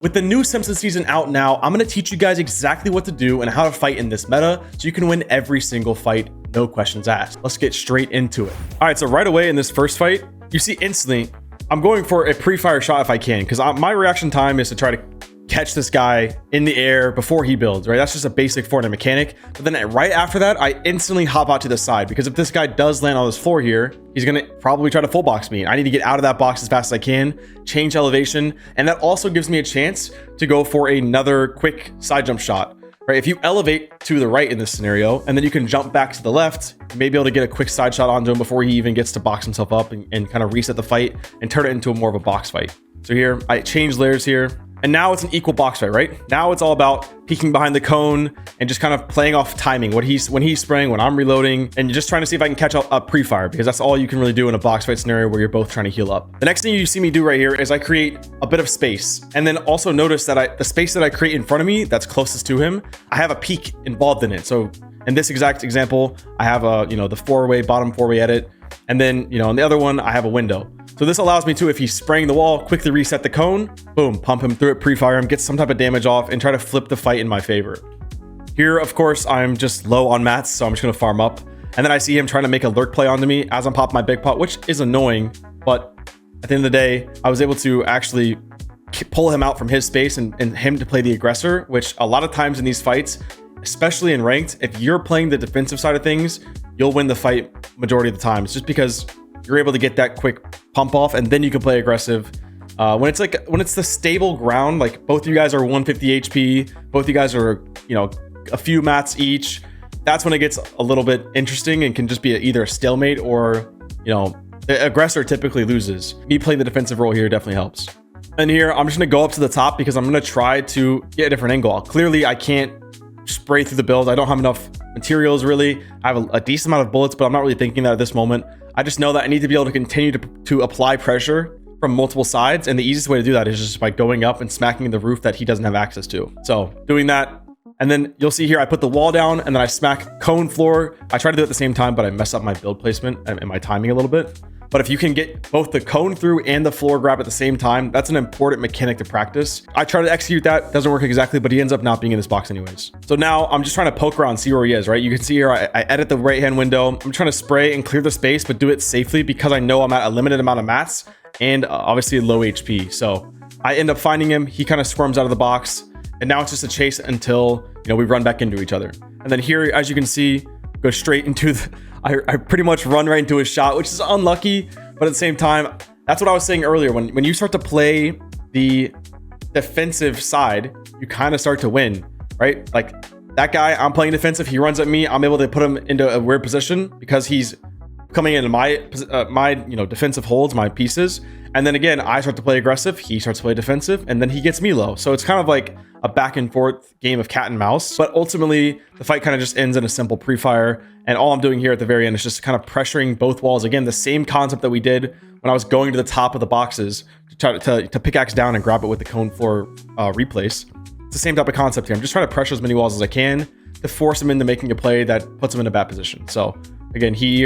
With the new Simpsons season out now, I'm going to teach you guys exactly what to do and how to fight in this meta so you can win every single fight, no questions asked. Let's get straight into it. All right, so right away in this first fight, you see instantly, I'm going for a pre-fire shot if I can, because my reaction time is to try to catch this guy in the air before he builds, right? That's just a basic Fortnite mechanic. But then right after that, I instantly hop out to the side, because if this guy does land on this floor here, he's gonna probably try to full box me. I need to get out of that box as fast as I can, change elevation, and that also gives me a chance to go for another quick side jump shot, right? If you elevate to the right in this scenario, and then you can jump back to the left, you may be able to get a quick side shot onto him before he even gets to box himself up and kind of reset the fight and turn it into more of a box fight. So here, I change layers here. And now it's an equal box fight, right? Now it's all about peeking behind the cone and just kind of playing off timing. When he's spraying, when I'm reloading, and just trying to see if I can catch a pre-fire, because that's all you can really do in a box fight scenario where you're both trying to heal up. The next thing you see me do right here is I create a bit of space. And then also notice that the space that I create in front of me that's closest to him, I have a peak involved in it. So in this exact example, I have the bottom four-way edit. And then, on the other one, I have a window. So this allows me to, if he's spraying the wall, quickly reset the cone, boom, pump him through it, pre-fire him, get some type of damage off, and try to flip the fight in my favor. Here, of course, I'm just low on mats, so I'm just gonna farm up. And then I see him trying to make a lurk play onto me as I'm popping my big pot, which is annoying, but at the end of the day, I was able to actually pull him out from his space and him to play the aggressor, which a lot of times in these fights, especially in ranked, if you're playing the defensive side of things, you'll win the fight majority of the time. It's just because you're able to get that quick pump off, and then you can play aggressive. When it's the stable ground, like both of you guys are 150 HP, both of you guys are, a few mats each, that's when it gets a little bit interesting and can just be either a stalemate or, the aggressor typically loses. Me playing the defensive role here definitely helps. And here, I'm just gonna go up to the top because I'm gonna try to get a different angle. Clearly, I can't spray through the build. I don't have enough materials really. I have a decent amount of bullets, but I'm not really thinking that at this moment. I just know that I need to be able to continue to apply pressure from multiple sides, and the easiest way to do that is just by going up and smacking the roof that he doesn't have access to. So doing that, and then you'll see here I put the wall down and then I smack cone floor. I try to do it at the same time, but I mess up my build placement and my timing a little bit. But if you can get both the cone through and the floor grab at the same time, that's an important mechanic to practice. I try to execute that, doesn't work exactly, but he ends up not being in this box anyways. So now I'm just trying to poke around, see where he is, right? You can see here, I edit the right-hand window. I'm trying to spray and clear the space, but do it safely because I know I'm at a limited amount of mats and obviously low HP. So I end up finding him. He kind of squirms out of the box, and now it's just a chase until, we run back into each other. And then here, as you can see, go straight into I pretty much run right into his shot, which is unlucky, but at the same time, that's what I was saying earlier. When you start to play the defensive side, you kind of start to win, right? Like that guy, I'm playing defensive, he runs at me, I'm able to put him into a weird position because he's coming into my defensive holds, my pieces. And then again, I start to play aggressive, he starts to play defensive, and then he gets me low. So it's kind of like a back and forth game of cat and mouse, but ultimately the fight kind of just ends in a simple pre-fire. And all I'm doing here at the very end is just kind of pressuring both walls. Again, the same concept that we did when I was going to the top of the boxes to try to pickaxe down and grab it with the cone floor replace. It's the same type of concept here. I'm just trying to pressure as many walls as I can to force him into making a play that puts him in a bad position. So again, he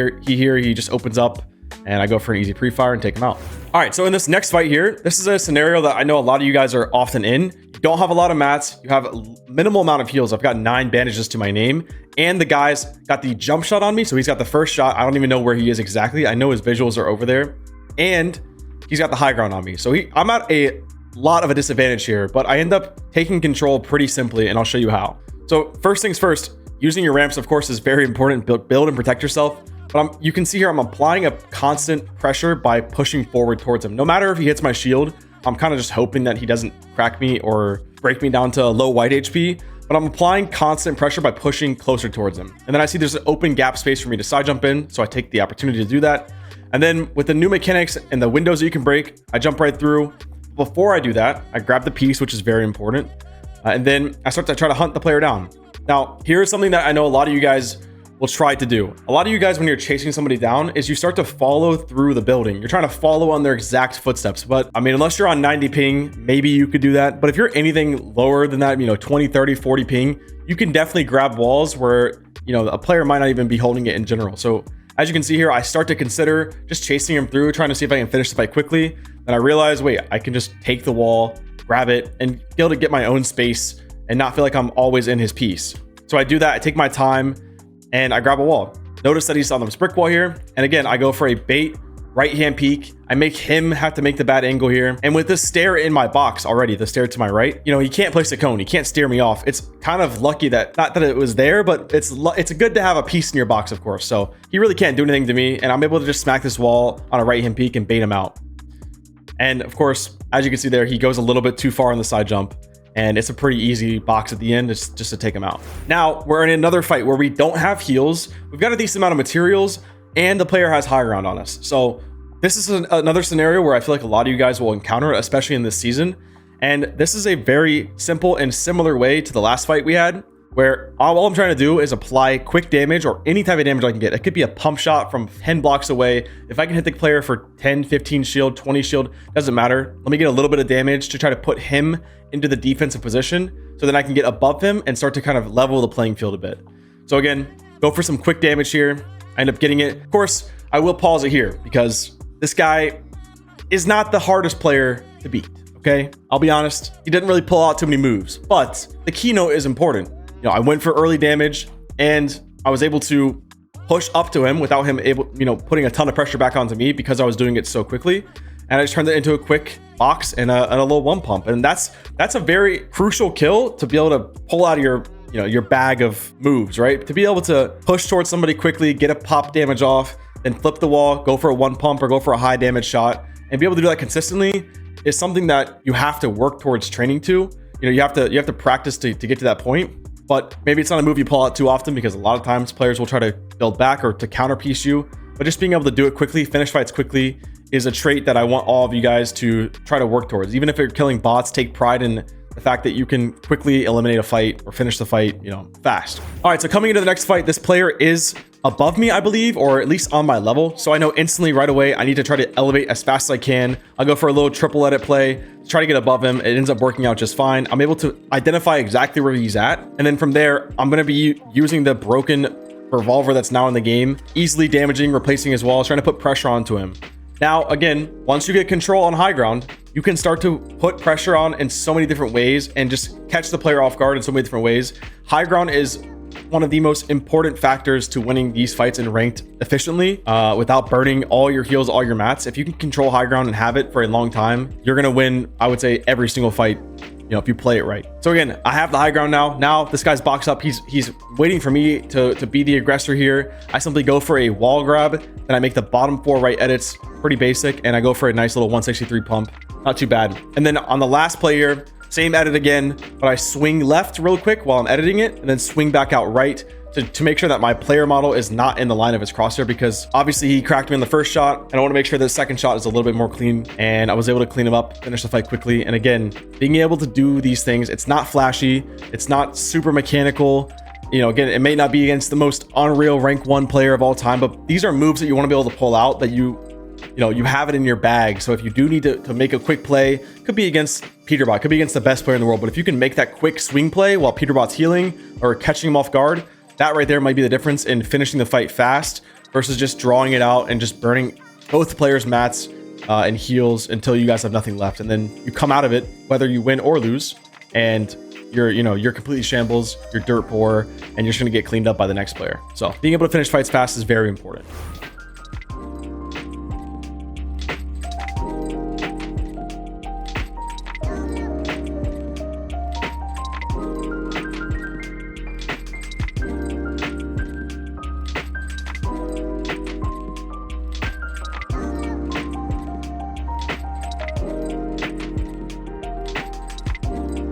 just opens up and I go for an easy pre-fire and take him out. All right, so in this next fight here, this is a scenario that I know a lot of you guys are often in. You don't have a lot of mats, you have a minimal amount of heals. I've got 9 bandages to my name, and the guy's got the jump shot on me, so he's got the first shot. I don't even know where he is exactly. I know his visuals are over there, and he's got the high ground on me. So I'm at a lot of a disadvantage here, but I end up taking control pretty simply, and I'll show you how. So first things first, using your ramps, of course, is very important. Build and protect yourself. But you can see here, I'm applying a constant pressure by pushing forward towards him. No matter if he hits my shield, I'm kind of just hoping that he doesn't crack me or break me down to low white HP. But I'm applying constant pressure by pushing closer towards him. And then I see there's an open gap space for me to side jump in. So I take the opportunity to do that. And then with the new mechanics and the windows that you can break, I jump right through. Before I do that, I grab the piece, which is very important. And then I start to try to hunt the player down. Now, here's something that I know a lot of you guys will try to do. A lot of you guys, when you're chasing somebody down, is you start to follow through the building. You're trying to follow on their exact footsteps. But I mean, unless you're on 90 ping, maybe you could do that. But if you're anything lower than that, 20, 30, 40 ping, you can definitely grab walls where, a player might not even be holding it in general. So as you can see here, I start to consider just chasing him through, trying to see if I can finish the fight quickly. Then I realize, wait, I can just take the wall grab it, and be able to get my own space and not feel like I'm always in his piece. So I do that. I take my time and I grab a wall. Notice that he's on this brick wall here. And again, I go for a bait right hand peek. I make him have to make the bad angle here. And with this stair in my box already, the stair to my right, you know, he can't place a cone. He can't steer me off. It's kind of lucky that, not that it was there, but it's good to have a piece in your box, of course. So he really can't do anything to me. And I'm able to just smack this wall on a right hand peek and bait him out. And of course, as you can see there, he goes a little bit too far on the side jump. And it's a pretty easy box at the end. It's just to take him out. Now we're in another fight where we don't have heals. We've got a decent amount of materials and the player has high ground on us. So this is another scenario where I feel like a lot of you guys will encounter it, especially in this season. And this is a very simple and similar way to the last fight we had, where all I'm trying to do is apply quick damage or any type of damage I can get. It could be a pump shot from 10 blocks away. If I can hit the player for 10, 15 shield, 20 shield, doesn't matter. Let me get a little bit of damage to try to put him into the defensive position so then I can get above him and start to kind of level the playing field a bit. So again, go for some quick damage here. I end up getting it. Of course, I will pause it here because this guy is not the hardest player to beat, okay? I'll be honest, he didn't really pull out too many moves, but the keynote is important. You know, I went for early damage and I was able to push up to him without him putting a ton of pressure back onto me because I was doing it so quickly. And I just turned it into a quick box and a little one pump. And that's a very crucial kill to be able to pull out of your bag of moves, right? To be able to push towards somebody quickly, get a pop damage off, then flip the wall, go for a one pump or go for a high damage shot, and be able to do that consistently is something that you have to work towards training to. You know, you have to practice to get to that point. But maybe it's not a move you pull out too often because a lot of times players will try to build back or to counterpiece you. But just being able to do it quickly, finish fights quickly, is a trait that I want all of you guys to try to work towards. Even if you're killing bots, take pride in the fact that you can quickly eliminate a fight or finish the fight, fast. All right, so coming into the next fight, this player is above me, I believe, or at least on my level. So I know instantly right away, I need to try to elevate as fast as I can. I'll go for a little triple edit play to try to get above him. It ends up working out just fine. I'm able to identify exactly where he's at. And then from there, I'm going to be using the broken revolver that's now in the game, easily damaging, replacing his walls, trying to put pressure onto him. Now, again, once you get control on high ground, you can start to put pressure on in so many different ways and just catch the player off guard in so many different ways. High ground is one of the most important factors to winning these fights in ranked efficiently without burning all your heals, all your mats. If you can control high ground and have it for a long time, you're going to win, I would say, every single fight, if you play it right. So again, I have the high ground now. Now this guy's boxed up. He's waiting for me to be the aggressor here. I simply go for a wall grab and I make the bottom 4 right edits pretty basic. And I go for a nice little 163 pump. Not too bad. And then on the last play here, same edit again, but I swing left real quick while I'm editing it and then swing back out right to make sure that my player model is not in the line of his crosshair, because obviously he cracked me in the first shot and I want to make sure the second shot is a little bit more clean, and I was able to clean him up, finish the fight quickly. And again, being able to do these things, it's not flashy, it's not super mechanical. Again, it may not be against the most unreal rank 1 player of all time, but these are moves that you want to be able to pull out that you have it in your bag. So if you do need to make a quick play, could be against Peterbot, could be against the best player in the world, but if you can make that quick swing play while Peterbot's healing or catching him off guard, that right there might be the difference in finishing the fight fast versus just drawing it out and just burning both players' mats and heals until you guys have nothing left. And then you come out of it, whether you win or lose, and you're completely shambles, you're dirt poor, and you're just going to get cleaned up by the next player. So being able to finish fights fast is very important.